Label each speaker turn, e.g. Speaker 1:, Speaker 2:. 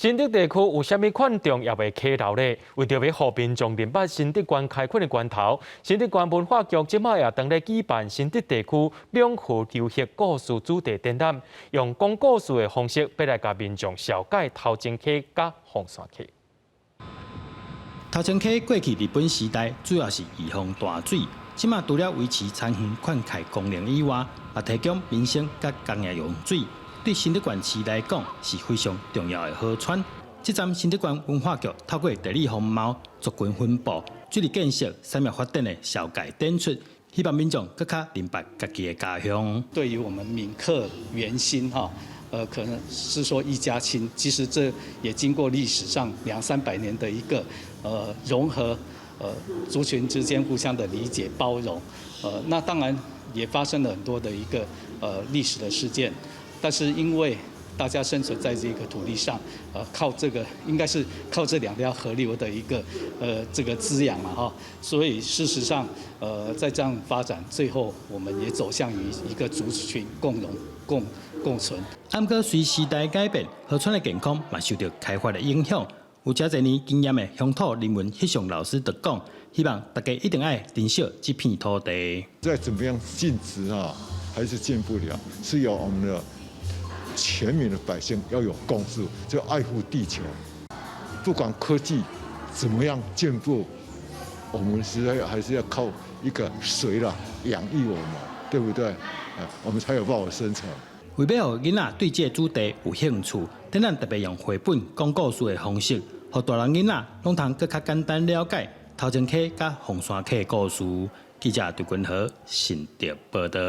Speaker 1: 新竹地区有啥物款重要的溪流呢？为着要和民众明白新竹县开垦的源头，新竹县文化局即卖也当咧举办新竹地区两湖流域故事主题展览，用讲故事的方式，要来甲民众了解头前溪甲红山溪。
Speaker 2: 头前溪过去日本时代主要是预防大水，即卖除了维持残垣灌溉功能以外，也提供民生甲工业用水。对新竹县市来讲是非常重要的河川。这站新竹县文化局透过地理风貌、族群分布、水利建设、产业发展的小改展出，希望民众更加明白家己的家乡。
Speaker 3: 对于我们闽客原心可能是说一家亲，其实这也经过历史上200-300年的一个融合，族群之间互相的理解包容，那当然也发生了很多的一个历史的事件。但是因为大家生存在这个土地上，靠这个应该是靠这2条河流的一个这个滋养嘛所以事实上在这样发展，最后我们也走向于一个族群共荣共存。
Speaker 2: 不过随时代改变，河川的健康也受到开发的影响。有这侪年经验的乡土人文翕相老师就讲，希望大家一定要珍惜这片土地。
Speaker 4: 再怎么样禁止还是禁不了，是由我们的全民的百姓要有共识，就爱护地球。不管科技怎么样进步，我们实在还是要靠一个水养育我们，对不对？我们才有办法生存。
Speaker 2: 为要让囡仔对这个主题有兴趣，展览特别用绘本讲故事的方式，让大人囡仔拢通更加简单了解头前溪甲红山溪的故事。记者杜君和新竹报道。